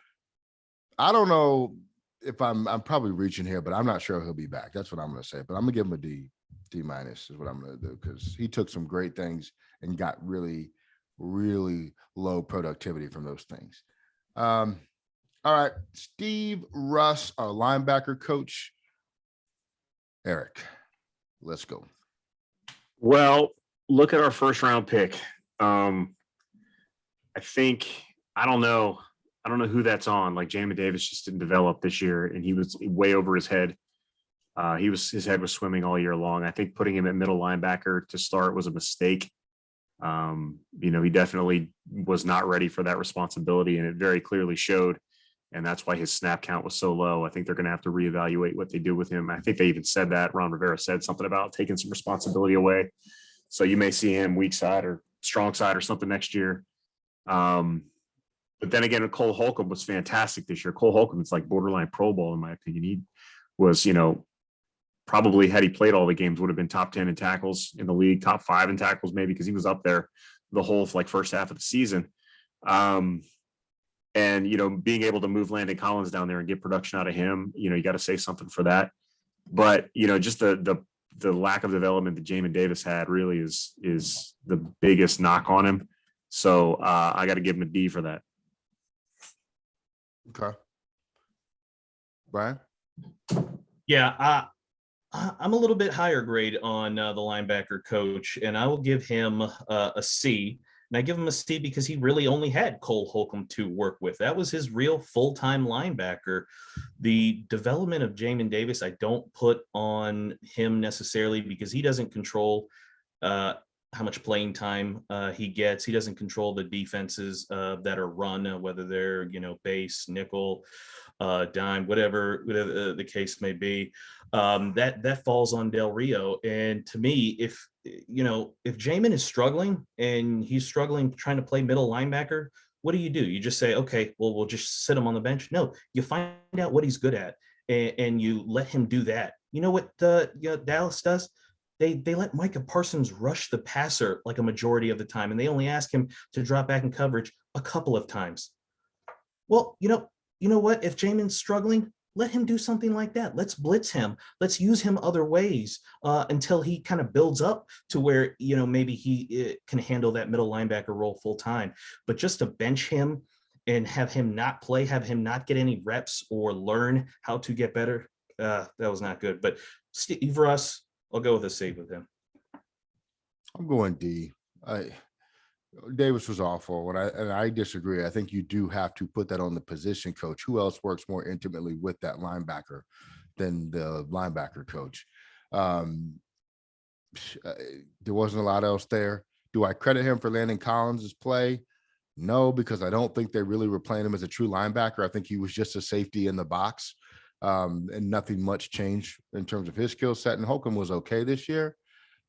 I don't know if I'm probably reaching here, but I'm not sure he'll be back. That's what I'm going to say, but I'm gonna give him a D- is what I'm going to do, because he took some great things and got really, really low productivity from those things. All right, Steve Russ, our linebacker coach. Eric, let's go. Well, look at our first round pick. I don't know who that's on. Like, Jamin Davis just didn't develop this year, and he was way over his head. His head was swimming all year long. I think putting him at middle linebacker to start was a mistake. He definitely was not ready for that responsibility, and it very clearly showed. And that's why his snap count was so low. I think they're going to have to reevaluate what they do with him. I think they even said that. Ron Rivera said something about taking some responsibility away. So you may see him weak side or strong side or something next year. But then again, Cole Holcomb was fantastic this year. Cole Holcomb is like borderline Pro Bowl, in my opinion. He was, probably, had he played all the games, would have been top 10 in tackles in the league, top 5 in tackles maybe, because he was up there the whole first half of the season. And being able to move Landon Collins down there and get production out of him, you got to say something for that. But just the lack of development that Jamin Davis had really is the biggest knock on him. So I got to give him a D for that. Okay, Bryan. Yeah, I'm a little bit higher grade on the linebacker coach, and I will give him a C. And I give him a C because he really only had Cole Holcomb to work with. That was his real full-time linebacker. The development of Jamin Davis, I don't put on him necessarily, because he doesn't control how much playing time he gets. He doesn't control the defenses that are run, whether they're, base, nickel, dime, whatever the case may be. That falls on Del Rio. And to me, if Jamin is struggling and he's struggling trying to play middle linebacker, what do? You just say, okay, we'll just sit him on the bench? No, you find out what he's good at, and you let him do that. You know what Dallas does? They let Micah Parsons rush the passer like a majority of the time, and they only ask him to drop back in coverage a couple of times. Well, you know what? If Jamin's struggling, let him do something like that. Let's blitz him. Let's use him other ways until he kind of builds up to where, maybe he can handle that middle linebacker role full time. But just to bench him and have him not play, have him not get any reps or learn how to get better, that was not good. But Steve Russ, I'll go with a C with him. I'm going D. Davis was awful, and I disagree. I think you do have to put that on the position coach. Who else works more intimately with that linebacker than the linebacker coach? There wasn't a lot else there. Do I credit him for landing Collins' play? No, because I don't think they really were playing him as a true linebacker. I think he was just a safety in the box, and nothing much changed in terms of his skill set. And Holcomb was okay this year.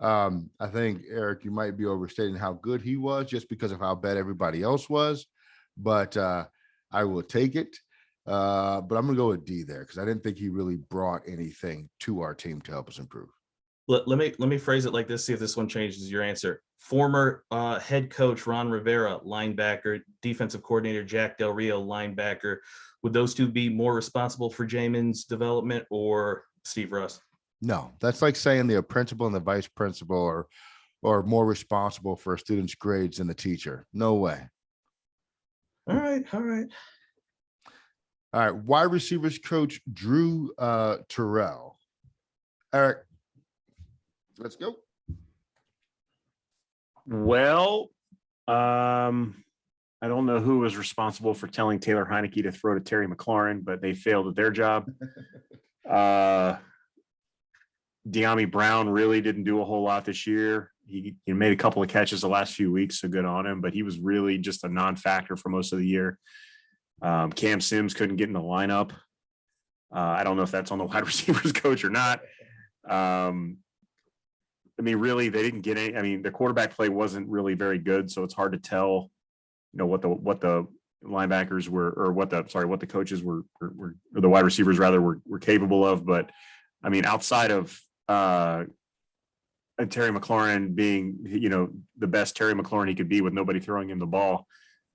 I think, Eric, you might be overstating how good he was just because of how bad everybody else was, but I will take it. But I'm going to go with D there because I didn't think he really brought anything to our team to help us improve. Let me phrase it like this, see if this one changes your answer. Former head coach Ron Rivera, linebacker, defensive coordinator Jack Del Rio, linebacker. Would those two be more responsible for Jamin's development or Steve Russ? No, that's like saying the principal and the vice principal are more responsible for a student's grades than the teacher. No way. All right. All right. Wide receivers coach Drew Terrell. Eric, let's go. Well, I don't know who was responsible for telling Taylor Heineke to throw to Terry McLaurin, but they failed at their job. De'Ami Brown really didn't do a whole lot this year. He made a couple of catches the last few weeks, so good on him, but he was really just a non-factor for most of the year. Cam Sims couldn't get in the lineup. I don't know if that's on the wide receivers coach or not. Really, they didn't get any. The quarterback play wasn't really very good, so it's hard to tell, what the linebackers were, or what the coaches were or the wide receivers rather were capable of. But outside of Terry McLaurin being, the best Terry McLaurin he could be with nobody throwing him the ball,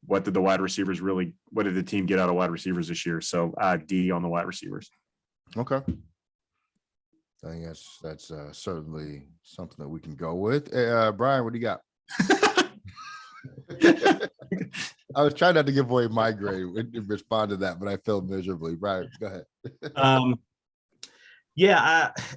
what did the team get out of wide receivers this year? So D on the wide receivers. Okay. I think that's certainly something that we can go with. Bryan, what do you got? I was trying not to give away my grade and respond to that, but I failed miserably. Bryan, go ahead.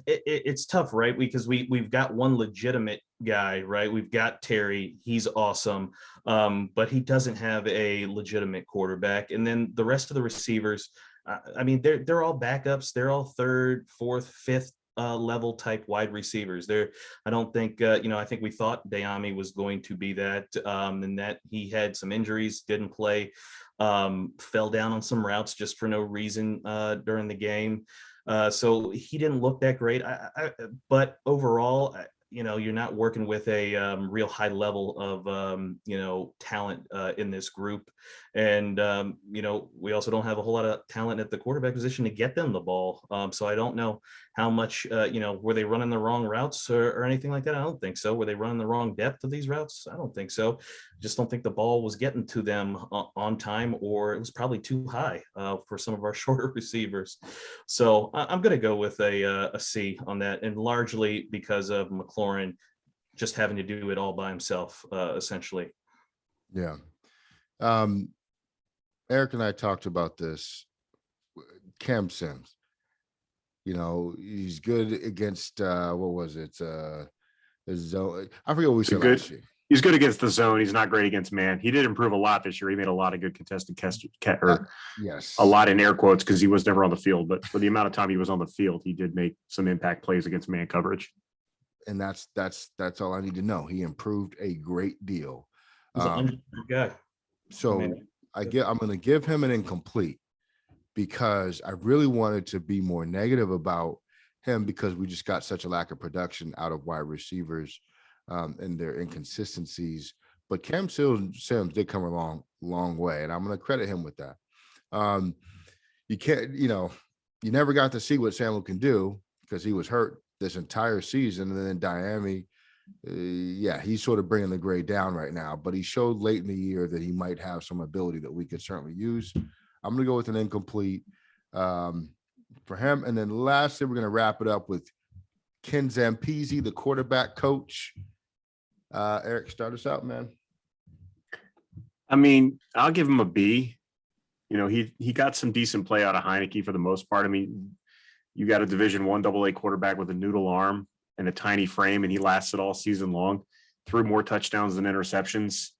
It's tough, right? Because we've got one legitimate guy, right? We've got Terry. He's awesome, but he doesn't have a legitimate quarterback. And then the rest of the receivers, they're all backups. They're all third, fourth, fifth level type wide receivers. I don't think, I think we thought De'Ami was going to be that, and that he had some injuries, didn't play, fell down on some routes just for no reason during the game. So he didn't look that great. But overall, you're not working with a real high level of, talent in this group. And, we also don't have a whole lot of talent at the quarterback position to get them the ball. So I don't know how much, were they running the wrong routes or anything like that? I don't think so. Were they running the wrong depth of these routes? I don't think so. Just don't think the ball was getting to them on time, or it was probably too high for some of our shorter receivers. So I'm going to go with a C on that, and largely because of McLaurin just having to do it all by himself, essentially. Yeah. Eric and I talked about this. Cam Sims, he's good against what was it? The zone. I forget what we said last year. He's good against the zone. He's not great against man. He did improve a lot this year. He made a lot of good contested catches, yes, a lot in air quotes, because he was never on the field. But for the amount of time he was on the field, he did make some impact plays against man coverage. And that's all I need to know. He improved a great deal. He's a guy. So I'm going to give him an incomplete because I really wanted to be more negative about him because we just got such a lack of production out of wide receivers and their inconsistencies. But Cam Sims did come a long way, and I'm going to credit him with that. You can't, you never got to see what Samuel can do because he was hurt this entire season. And then Miami, he's sort of bringing the grade down right now, but he showed late in the year that he might have some ability that we could certainly use. I'm going to go with an incomplete for him. And then lastly, we're going to wrap it up with Ken Zampese, the quarterback coach. Eric, start us out, man. I mean, I'll give him a B. You know, he got some decent play out of Heineke for the most part. I mean, you got a Division I AA quarterback with a noodle arm and a tiny frame, and he lasted all season long, threw more touchdowns than interceptions.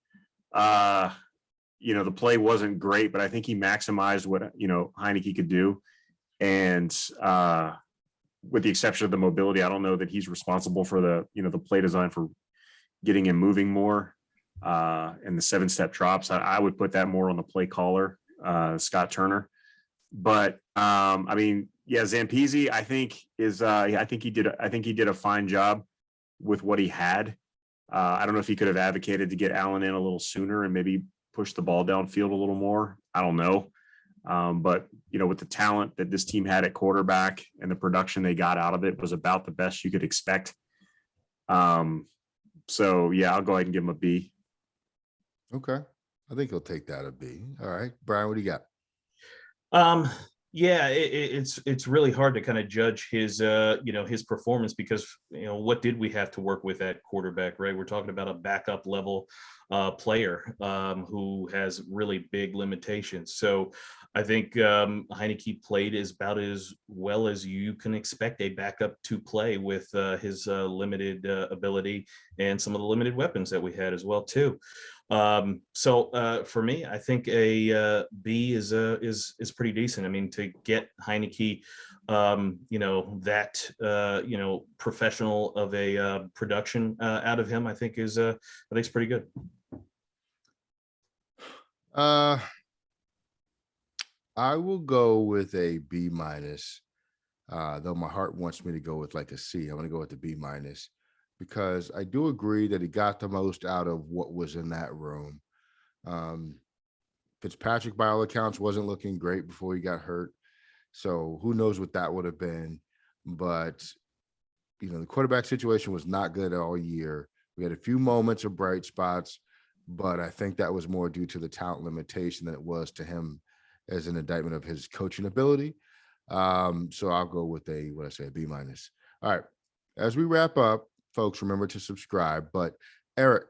You know, the play wasn't great, but I think he maximized what, you know, Heineke could do. And with the exception of the mobility, I don't know that he's responsible for the, you know, the play design for getting him moving more and the 7-step drops. I would put that more on the play caller, Scott Turner. But I mean, yeah, Zampese, I think he did a fine job with what he had. I don't know if he could have advocated to get Allen in a little sooner and maybe push the ball downfield a little more. I don't know. But you know, with the talent that this team had at quarterback and the production they got out of it was about the best you could expect. So yeah, I'll go ahead and give him a B. Okay. I think he'll take that a B. All right. Brian, what do you got? Yeah, it's really hard to kind of judge his his performance because, you know, what did we have to work with at quarterback, right? We're talking about a backup level player who has really big limitations. So I think Heineke played about as well as you can expect a backup to play with his limited ability and some of the limited weapons that we had as well too. So for me, I think a B is pretty decent. I mean, to get Heineke, that professional of a production out of him, I think is pretty good. I will go with a B minus, though my heart wants me to go with like a C. I'm going to go with the B minus because I do agree that he got the most out of what was in that room. Fitzpatrick, by all accounts, wasn't looking great before he got hurt. So who knows what that would have been. But, you know, the quarterback situation was not good all year. We had a few moments of bright spots, but I think that was more due to the talent limitation than it was to him as an indictment of his coaching ability. So I'll go with a B minus. All right. As we wrap up, folks, remember to subscribe. But Eric,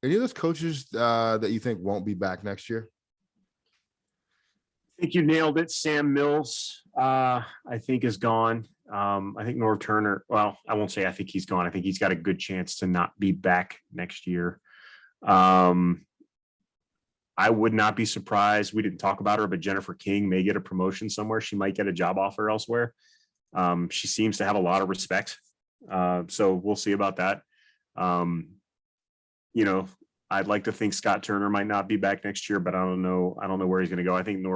any of those coaches that you think won't be back next year? I think you nailed it. Sam Mills, I think, is gone. I think Norv Turner, well, I won't say I think he's gone. I think he's got a good chance to not be back next year. I would not be surprised. We didn't talk about her, but Jennifer King may get a promotion somewhere. She might get a job offer elsewhere. She seems to have a lot of respect. So we'll see about that. You know, I'd like to think Scott Turner might not be back next year, but I don't know where he's going to go. I think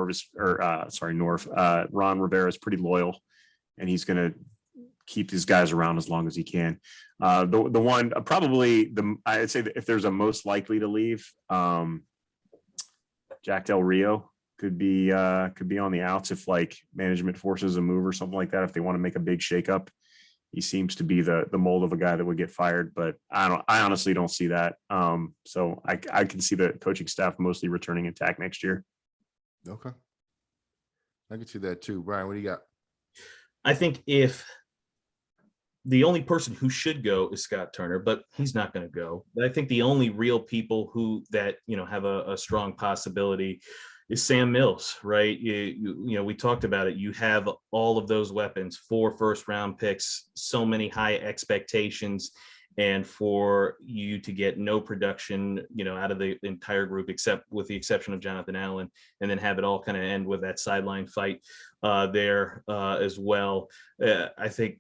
Ron Rivera is pretty loyal, and he's going to keep these guys around as long as he can. I'd say that if there's a most likely to leave, Jack Del Rio could be on the outs if like management forces a move or something like that. If they want to make a big shakeup, he seems to be the mold of a guy that would get fired, but I honestly don't see that. So I can see the coaching staff mostly returning intact next year. Okay. I can see that too. Brian, what do you got? I think if the only person who should go is Scott Turner, but he's not going to go. But I think the only real people who have a strong possibility is Sam Mills, right? We talked about it. You have all of those weapons, 4 first-round picks, so many high expectations, and for you to get no production, out of the entire group, except with the exception of Jonathan Allen, and then have it all kind of end with that sideline fight there as well. I think,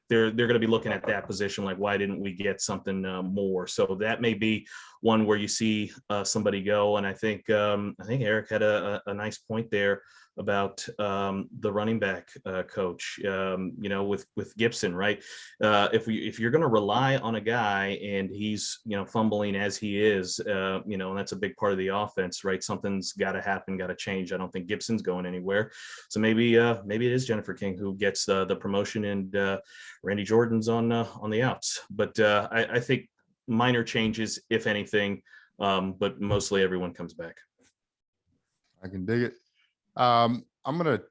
they're going to be looking at that position like, why didn't we get something more? So that may be one where you see somebody go. And I think Eric had a nice point there about the running back coach, with Gibson, right? If you're going to rely on a guy and he's, fumbling as he is, and that's a big part of the offense, right? Something's got to happen, got to change. I don't think Gibson's going anywhere. So maybe it is Jennifer King who gets the promotion, and Randy Jordan's on the outs. But I think minor changes, if anything, but mostly everyone comes back. I can dig it. I'm going to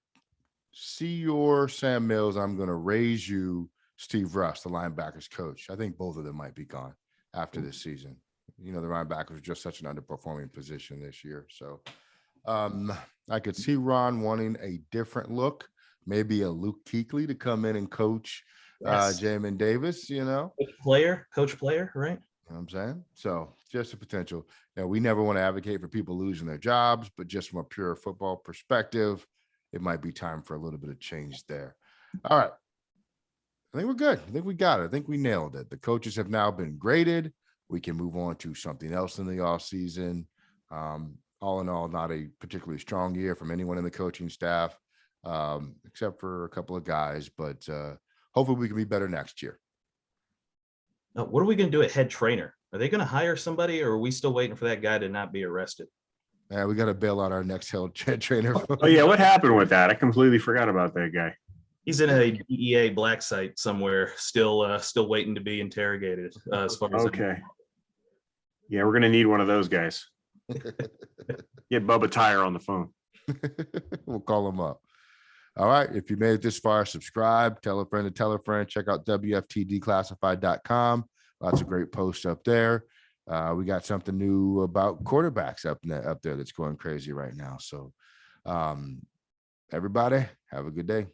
see your Sam Mills. I'm going to raise you Steve Russ, the linebackers coach. I think both of them might be gone after this season. The linebackers are just such an underperforming position this year. So I could see Ron wanting a different look, maybe a Luke Kuechly to come in and coach Jamin Davis, Coach player, right? You know what I'm saying? So just a potential. We never want to advocate for people losing their jobs, but just from a pure football perspective, it might be time for a little bit of change there. All right. I think we're good. I think we got it. I think we nailed it. The coaches have now been graded. We can move on to something else in the offseason. All in all, not a particularly strong year from anyone in the coaching staff, except for a couple of guys, but hopefully we can be better next year. What are we going to do at head trainer? Are they going to hire somebody, or are we still waiting for that guy to not be arrested? Yeah, we got to bail out our next head trainer. Oh yeah, what happened with that? I completely forgot about that guy. He's in a DEA black site somewhere, still waiting to be interrogated. As far as okay, yeah, we're going to need one of those guys. Get Bubba Tire on the phone. We'll call him up. All right. If you made it this far, subscribe, tell a friend to tell a friend. Check out WFTdeclassified.com. Lots of great posts up there. We got something new about quarterbacks up there that's going crazy right now. So everybody have a good day.